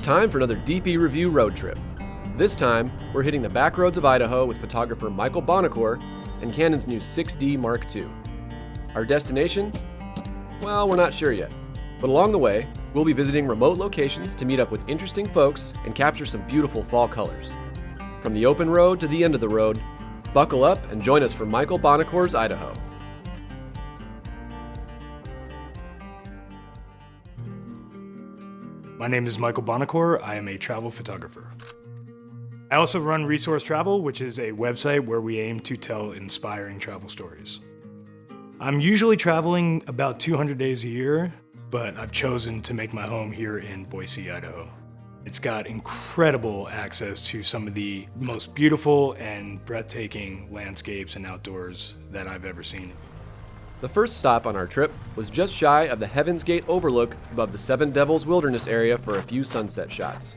It's time for another DP Review road trip. This time, we're hitting the back roads of Idaho with photographer Michael Bonacore and Canon's new 6D Mark II. Our destination? Well, we're not sure yet. But along the way, we'll be visiting remote locations to meet up with interesting folks and capture some beautiful fall colors. From the open road to the end of the road, buckle up and join us for Michael Bonacore's Idaho. My name is Michael Bonacore. I am a travel photographer. I also run Resource Travel, which is a website where we aim to tell inspiring travel stories. I'm usually traveling about 200 days a year, but I've chosen to make my home here in Boise, Idaho. It's got incredible access to some of the most beautiful and breathtaking landscapes and outdoors that I've ever seen. The first stop on our trip was just shy of the Heaven's Gate overlook above the Seven Devils Wilderness area for a few sunset shots.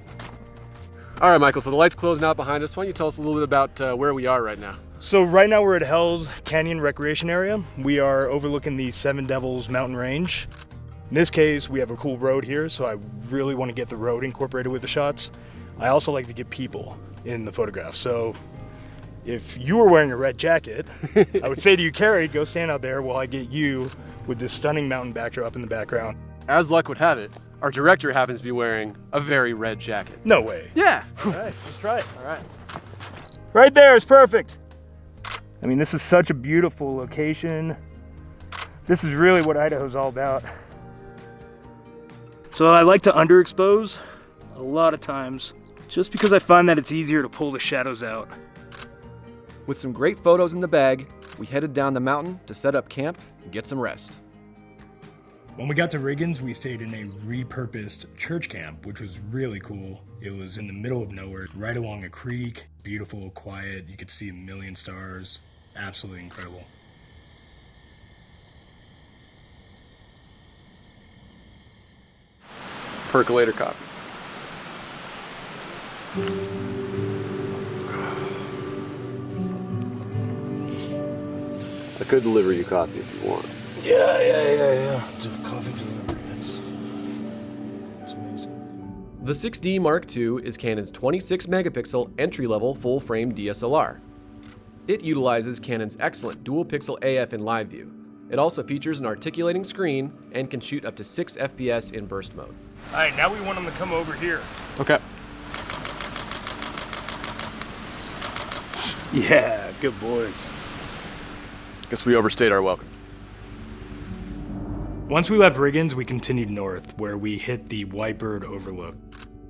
All right, Michael, so the light's closing out behind us. Why don't you tell us a little bit about where we are right now? So right now we're at Hell's Canyon Recreation Area. We are overlooking the Seven Devils mountain range. In this case, we have a cool road here, so I really want to get the road incorporated with the shots. I also like to get people in the photograph. So if you were wearing a red jacket, I would say to you, Carrie, go stand out there while I get you with this stunning mountain backdrop in the background. As luck would have it, our director happens to be wearing a very red jacket. No way. Yeah. All right, let's try it. All right. Right there is perfect. I mean, this is such a beautiful location. This is really what Idaho's all about. So I like to underexpose a lot of times, just because I find that it's easier to pull the shadows out. With some great photos in the bag, we headed down the mountain to set up camp and get some rest. When we got to Riggins, we stayed in a repurposed church camp, which was really cool. It was in the middle of nowhere, right along a creek, beautiful, quiet. You could see a million stars. Absolutely incredible. Percolator coffee. I could deliver you coffee if you want. Yeah. Coffee delivery. It's amazing. The 6D Mark II is Canon's 26 megapixel entry-level full-frame DSLR. It utilizes Canon's excellent dual pixel AF in live view. It also features an articulating screen and can shoot up to 6 FPS in burst mode. All right, now we want them to come over here. Okay. Yeah, good boys. Guess we overstayed our welcome. Once we left Riggins, we continued north, where we hit the Whitebird Overlook.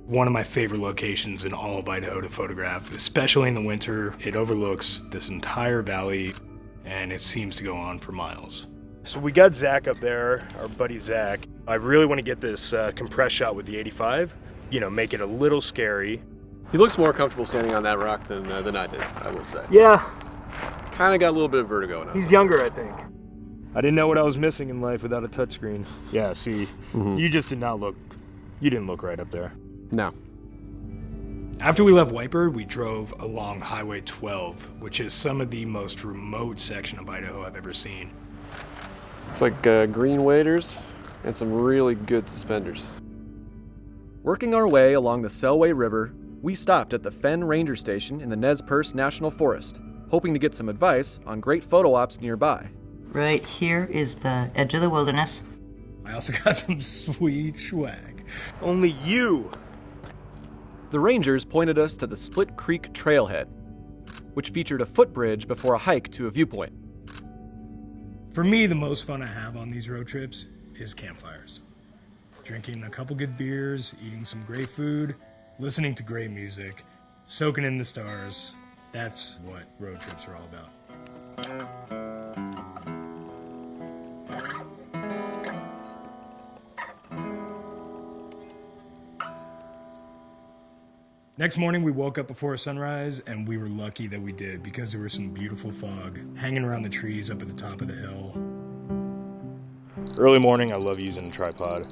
One of my favorite locations in all of Idaho to photograph, especially in the winter. It overlooks this entire valley, and it seems to go on for miles. So we got Zach up there, our buddy Zach. I really want to get this compressed shot with the 85, make it a little scary. He looks more comfortable standing on that rock than I did, I will say. Yeah. Kind of got a little bit of vertigo now. He's younger, I think. I didn't know what I was missing in life without a touchscreen. Yeah, see, You just did not look, you didn't look right up there. No. After we left Whitebird, we drove along Highway 12, which is some of the most remote section of Idaho I've ever seen. It's like green waders and some really good suspenders. Working our way along the Selway River, we stopped at the Fenn Ranger Station in the Nez Perce National Forest, hoping to get some advice on great photo ops nearby. Right here is the edge of the wilderness. I also got some sweet swag. Only you! The Rangers pointed us to the Split Creek Trailhead, which featured a footbridge before a hike to a viewpoint. For me, the most fun I have on these road trips is campfires. Drinking a couple good beers, eating some great food, listening to great music, soaking in the stars. That's what road trips are all about. Next morning, we woke up before sunrise, and we were lucky that we did because there was some beautiful fog hanging around the trees up at the top of the hill. Early morning, I love using a tripod.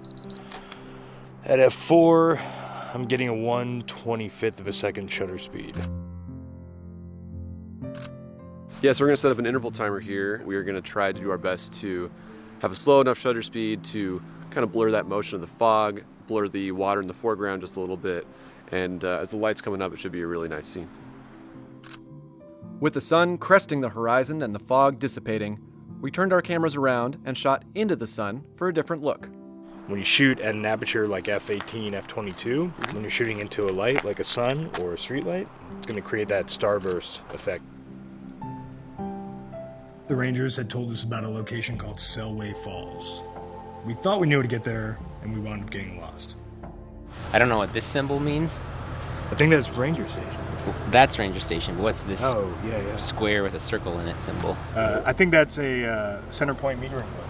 At f4, I'm getting a 1/25th of a second shutter speed. Yeah, so we're going to set up an interval timer here. We are going to try to do our best to have a slow enough shutter speed to kind of blur that motion of the fog, blur the water in the foreground just a little bit, and as the light's coming up, it should be a really nice scene. With the sun cresting the horizon and the fog dissipating, we turned our cameras around and shot into the sun for a different look. When you shoot at an aperture like f/18, f/22, when you're shooting into a light like a sun or a street light, it's going to create that starburst effect. The rangers had told us about a location called Selway Falls. We thought we knew how to get there, and we wound up getting lost. I don't know what this symbol means. I think that's Ranger Station. That's Ranger Station. What's this yeah. square with a circle in it symbol? I think that's a center point metering book.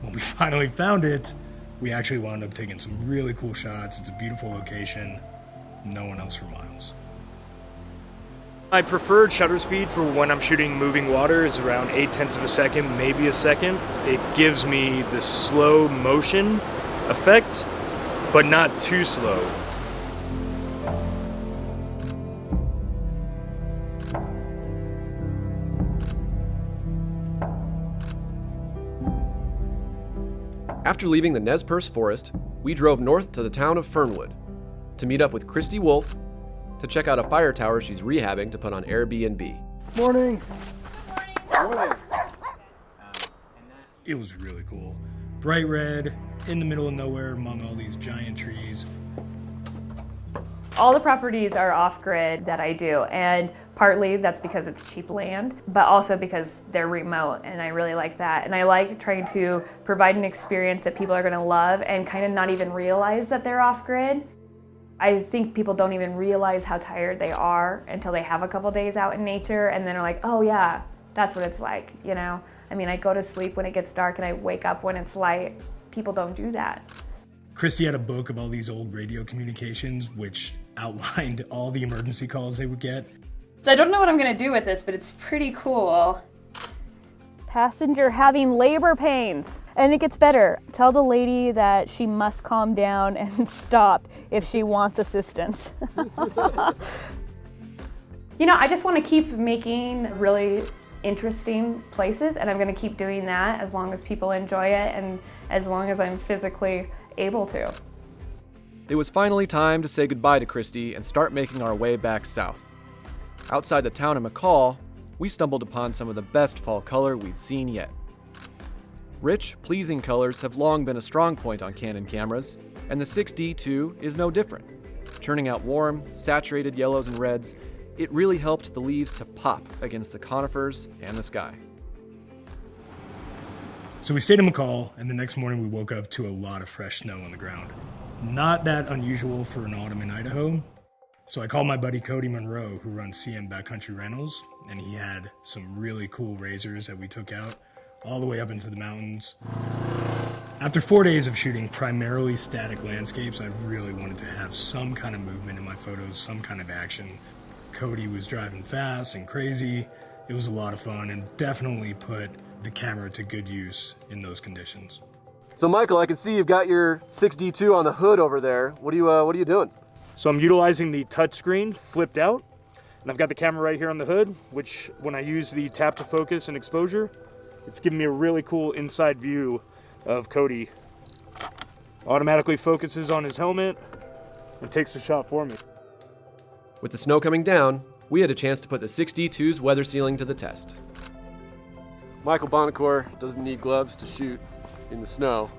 When we finally found it, we actually wound up taking some really cool shots. It's a beautiful location. No one else for miles. My preferred shutter speed for when I'm shooting moving water is around 0.8 of a second, maybe a second. It gives me the slow motion effect, but not too slow. After leaving the Nez Perce forest, we drove north to the town of Fernwood to meet up with Christy Wolf to check out a fire tower she's rehabbing to put on Airbnb. Morning. Morning. It was really cool. Bright red, in the middle of nowhere among all these giant trees. All the properties are off-grid that I do, and partly that's because it's cheap land, but also because they're remote, and I really like that. And I like trying to provide an experience that people are going to love and kind of not even realize that they're off-grid. I think people don't even realize how tired they are until they have a couple days out in nature, and then are like, oh yeah, that's what it's like, you know? I mean, I go to sleep when it gets dark and I wake up when it's light. People don't do that. Christy had a book of all these old radio communications, which outlined all the emergency calls they would get. So I don't know what I'm going to do with this, but it's pretty cool. Passenger having labor pains. And it gets better. Tell the lady that she must calm down and stop if she wants assistance. You know, I just want to keep making really interesting places, and I'm going to keep doing that as long as people enjoy it and as long as I'm physically able to. It was finally time to say goodbye to Christy and start making our way back south. Outside the town of McCall, we stumbled upon some of the best fall color we'd seen yet. Rich, pleasing colors have long been a strong point on Canon cameras, and the 6D2 is no different. Churning out warm, saturated yellows and reds, it really helped the leaves to pop against the conifers and the sky. So we stayed in McCall, and the next morning we woke up to a lot of fresh snow on the ground. Not that unusual for an autumn in Idaho. So I called my buddy Cody Monroe, who runs CM Backcountry Rentals, and he had some really cool razors that we took out all the way up into the mountains. After 4 days of shooting primarily static landscapes, I really wanted to have some kind of movement in my photos, some kind of action. Cody was driving fast and crazy. It was a lot of fun and definitely put the camera to good use in those conditions. So Michael, I can see you've got your 6D2 on the hood over there. What are you doing? So I'm utilizing the touchscreen flipped out, and I've got the camera right here on the hood, which when I use the tap to focus and exposure, it's giving me a really cool inside view of Cody. Automatically focuses on his helmet and takes the shot for me. With the snow coming down, we had a chance to put the 6D2's weather sealing to the test. Michael Bonacore doesn't need gloves to shoot in the snow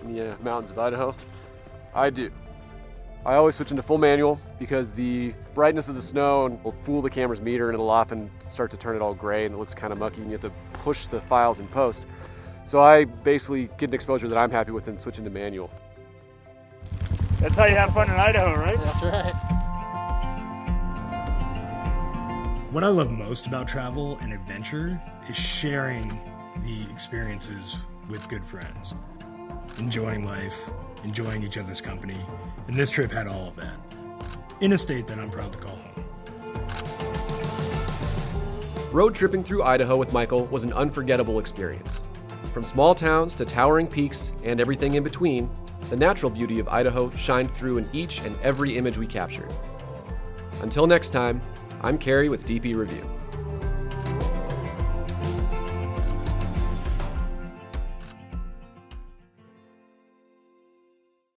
in the mountains of Idaho. I do. I always switch into full manual because the brightness of the snow will fool the camera's meter, and it'll often start to turn it all gray and it looks kind of mucky and you have to push the files in post. So I basically get an exposure that I'm happy with and switch into manual. That's how you have fun in Idaho, right? That's right. What I love most about travel and adventure is sharing the experiences with good friends. Enjoying life, enjoying each other's company, and this trip had all of that, in a state that I'm proud to call home. Road tripping through Idaho with Michael was an unforgettable experience. From small towns to towering peaks and everything in between, the natural beauty of Idaho shined through in each and every image we captured. Until next time, I'm Carrie with DP Review.